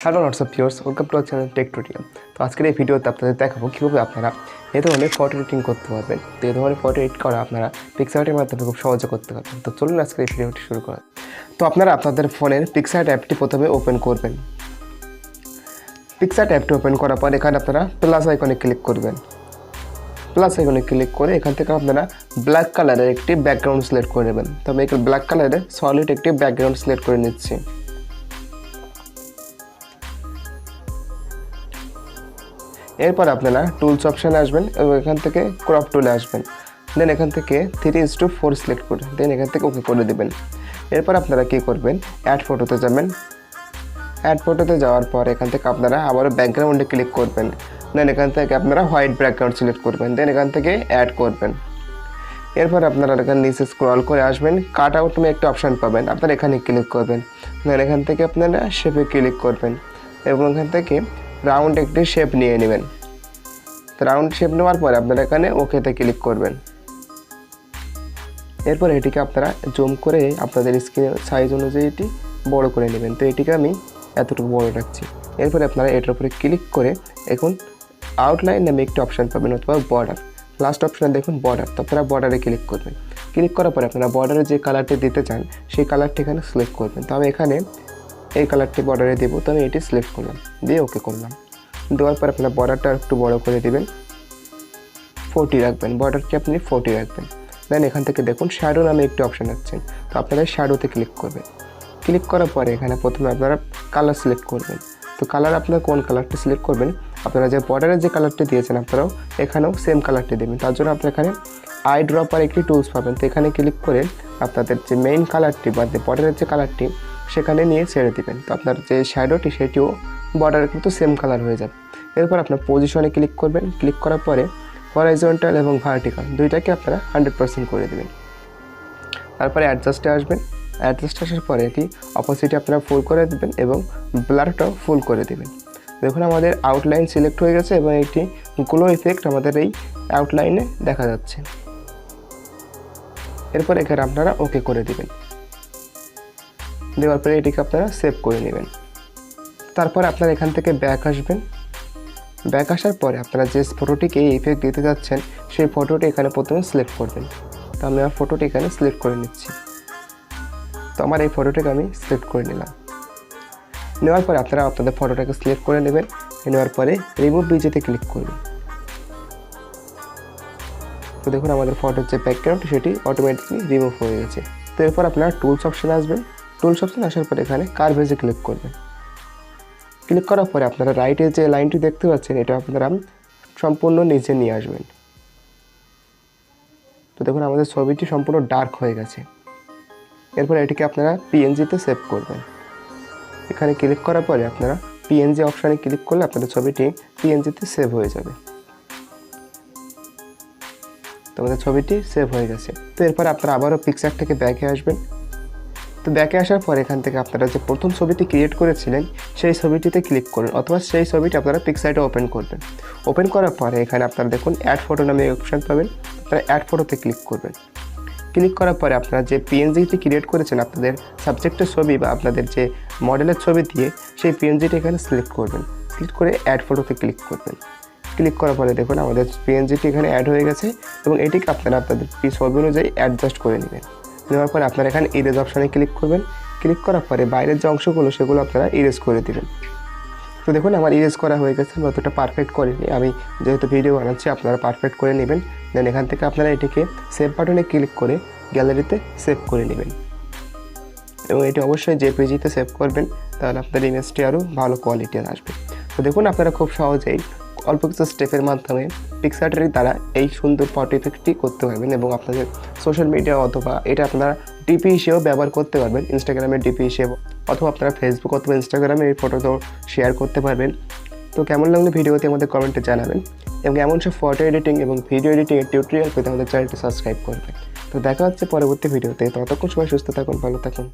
Hello WhatsApp viewers, welcome to our channel tech tutorial. তো আজকের এই ভিডিওতে আপনাদের দেখাবো কীভাবে আপনারা এই ধরনের ফটো এডিটিং করতে পারবেন। তো এই ধরনের ফটো এডিট করা আপনারা পিক্সার্টের মাধ্যমে খুব সহজে করতে পারবেন। তো চলুন আজকের এই ভিডিওটি শুরু করা। তো আপনারা আপনাদের ফোনের পিক্সার্ট অ্যাপটি প্রথমে ওপেন করবেন। পিক্সার্ট অ্যাপটি ওপেন করার পর এখানে আপনারা প্লাস আইকনে ক্লিক করবেন। প্লাস আইকনে ক্লিক করে এখান থেকে আপনারা ব্ল্যাক কালারের একটি ব্যাকগ্রাউন্ড সিলেক্ট করে নেবেন। তো আমি এখানে ব্ল্যাক কালারের সলিড একটি ব্যাকগ্রাউন্ড সিলেক্ট করে নিচ্ছি। এরপর আপনারা টুলস অপশানে আসবেন এবং এখান থেকে ক্রপ টুলে আসবেন। দেন এখান থেকে 3:4 সিলেক্ট করে দেন এখান থেকে ওকে করে দেবেন। এরপর আপনারা কী করবেন, অ্যাড ফটোতে যাবেন। অ্যাড ফটোতে যাওয়ার পর এখান থেকে আপনারা আবারও ব্যাকগ্রাউন্ডে ক্লিক করবেন। দেন এখান থেকে আপনারা হোয়াইট ব্যাকগ্রাউন্ড সিলেক্ট করবেন। দেন এখান থেকে অ্যাড করবেন। এরপর আপনারা এখানে নিচে স্ক্রল করে আসবেন, কাট আউট নামে একটা অপশান পাবেন, আপনারা এখানে ক্লিক করবেন। দেন এখান থেকে আপনারা শেপে ক্লিক করবেন এবং এখান থেকে রাউন্ড একটি শেপ নিয়ে নেবেন। তো রাউন্ড শেপ নেওয়ার পরে আপনারা এখানে ওকেতে ক্লিক করবেন। এরপর এটিকে আপনারা জুম করে আপনাদের স্ক্রিনের সাইজ অনুযায়ী এটি বড় করে নেবেন। তো এটিকে আমি এতটুকু বড় রাখছি। এরপরে আপনারা এটার উপরে ক্লিক করে এখন আউটলাইন নামে একটি অপশান পাবেন অথবা বর্ডার। লাস্ট অপশানে দেখুন বর্ডার, তো আপনারা বর্ডারে ক্লিক করবেন। ক্লিক করার পরে আপনারা বর্ডারে যে কালারটি দিতে চান সেই কালারটি এখানে সিলেক্ট করবেন। তো আমি এখানে এই কালারটি বর্ডারে দেবো, তো আমি এটি সিলেক্ট করলাম, দিয়ে ওকে করলাম। দেওয়ার পর আপনার বর্ডারটা একটু বড় করে দেবেন, 40 রাখবেন, বর্ডারটি আপনি 40 রাখবেন। দেন এখান থেকে দেখুন শ্যাডো নামে একটি অপশান আছেন, তো আপনারা শ্যাডোতে ক্লিক করবেন। ক্লিক করার পরে এখানে প্রথমে আপনারা কালার সিলেক্ট করবেন। তো কালার আপনারা কোন কালারটি সিলেক্ট করবেন, আপনারা যে বর্ডারের যে কালারটি দিয়েছেন আপনারাও এখানেও সেম কালারটি দেবেন। তার জন্য আপনারা এখানে আই ড্রপার একটি টুলস পাবেন। তো এখানে ক্লিক করে আপনাদের যে মেইন কালারটি বা যে বর্ডারের যে কালারটি সেখানে নিয়ে ছেড়ে দেবেন। তো আপনার যে শ্যাডোটি সেটিও বর্ডারের কিন্তু সেম কালার হয়ে যাবে। এরপর আপনার পজিশনে ক্লিক করবেন। ক্লিক করার পরে হরাইজন্টাল এবং ভার্টিক্যাল দুইটাকে আপনারা 100% করে দেবেন। তারপরে অ্যাডজাস্টে আসবেন। অ্যাডজাস্ট আসার পরে এটি অপোজিটে আপনারা ফুল করে দেবেন এবং ব্লারটাও ফুল করে দেবেন। দেখুন আমাদের আউটলাইন সিলেক্ট হয়ে গেছে এবং একটি গ্লো ইফেক্ট আমাদের এই আউটলাইনে দেখা যাচ্ছে। এরপর এখানে আপনারা ওকে করে দেবেন। দেওয়ার পরে এটিকে আপনারা সেভ করে নেবেন। তারপর আপনারা এখান থেকে ব্যাক আসবেন। ব্যাক আসার পরে আপনারা যে ফটোটিকে এই ইফেক্ট দিতে যাচ্ছেন সেই ফটোটি এখানে প্রথমে সিলেক্ট করবেন। তো আমি আমার ফটোটি এখানে সিলেক্ট করে নিচ্ছি। তো আমার এই ফটোটাকে আমি সিলেক্ট করে নিলাম। নেওয়ার পরে আপনারা আপনাদের ফটোটাকে সিলেক্ট করে নেবেন। নেওয়ার পরে রিমুভ বিজেতে ক্লিক করবেন। তো দেখুন আমাদের ফটোর যে ব্যাকগ্রাউন্ড সেটি অটোমেটিকলি রিমুভ হয়ে গেছে। তো এরপর আপনারা টুলস অপশানে আসবেন। টুলস অপশানে আসার পরে এখানে কার্ভেজে ক্লিক করবেন। ক্লিক করার পরে আপনারা রাইটে যে লাইনটি দেখতে পাচ্ছেন এটা আপনারা সম্পূর্ণ নিচে নিয়ে আসবেন। তো দেখুন আমাদের ছবিটি সম্পূর্ণ ডার্ক হয়ে গেছে। এরপর এটিকে আপনারা পিএনজিতে সেভ করবেন। এখানে ক্লিক করার পরে আপনারা পিএনজি অপশানে ক্লিক করলে আপনাদের ছবিটি পিএনজিতে সেভ হয়ে যাবে। তো আমাদের ছবিটি সেভ হয়ে গেছে। তো এরপর আপনারা আবারও পিকচার থেকে ব্যাকে আসবেন। তো ব্যাকে আসার পর এখান থেকে আপনারা যে প্রথম ছবিটি ক্রিয়েট করেছিলেন সেই ছবিটিতে ক্লিক করুন অথবা সেই ছবিটি আপনারা পিকসার্টে ওপেন করবেন। ওপেন করার পরে এখানে আপনারা দেখুন অ্যাড ফটো নামে অপশান পাবেন, আপনারা অ্যাড ফটোতে ক্লিক করবেন। ক্লিক করার পরে আপনারা যে পিএনজিটি ক্রিয়েট করেছেন আপনাদের সাবজেক্টের ছবি বা আপনাদের যে মডেলের ছবি দিয়ে সেই পিএনজিটি এখানে সিলেক্ট করবেন। সিলেক্ট করে অ্যাড ফটোতে ক্লিক করবেন। ক্লিক করার পরে দেখুন আমাদের পিএনজিটি এখানে অ্যাড হয়ে গেছে এবং এটিকে আপনারা আপনাদের ছবি অনুযায়ী অ্যাডজাস্ট করে নেবেন। নেওয়ার পরে আপনারা এখানে ইরেজ অপশানে ক্লিক করবেন। ক্লিক করার পরে বাইরের যে অংশগুলো সেগুলো আপনারা ইরেজ করে দেবেন। তো দেখুন আমার ইরেজ করা হয়ে গেছে, আমি অতটা পারফেক্ট করিনি, আমি যেহেতু ভিডিও বানাচ্ছি আপনারা পারফেক্ট করে নেবেন। দেন এখান থেকে আপনারা এটিকে সেভ বাটনে ক্লিক করে গ্যালারিতে সেভ করে নেবেন এবং এটি অবশ্যই জেপিজিতে সেভ করবেন, তাহলে আপনার ইমেজটি আরও ভালো কোয়ালিটির আসবে। তো দেখুন আপনারা খুব সহজেই অল্প কিছু স্টেপের মাধ্যমে পিক্সার্টের দ্বারা এই সুন্দর ফটো ইফেক্টটি করতে পারবেন এবং আপনাদের সোশ্যাল মিডিয়া অথবা এটা আপনারা ডিপি হিসেবেও ব্যবহার করতে পারবেন, ইনস্টাগ্রামের ডিপি হিসেবে অথবা আপনারা ফেসবুক অথবা ইনস্টাগ্রামে এই ফটোটাও শেয়ার করতে পারবেন। তো কেমন লাগলো ভিডিওতে আমাদের কমেন্টে জানাবেন এবং এমন সব ফটো এডিটিং এবং ভিডিও এডিটিংয়ের টিউটোরিয়াল পেতে আমাদের চ্যানেলটি সাবস্ক্রাইব করবেন। তো দেখা হচ্ছে পরবর্তী ভিডিওতে। ততক্ষণ সবাই সুস্থ থাকুন, ভালো থাকুন।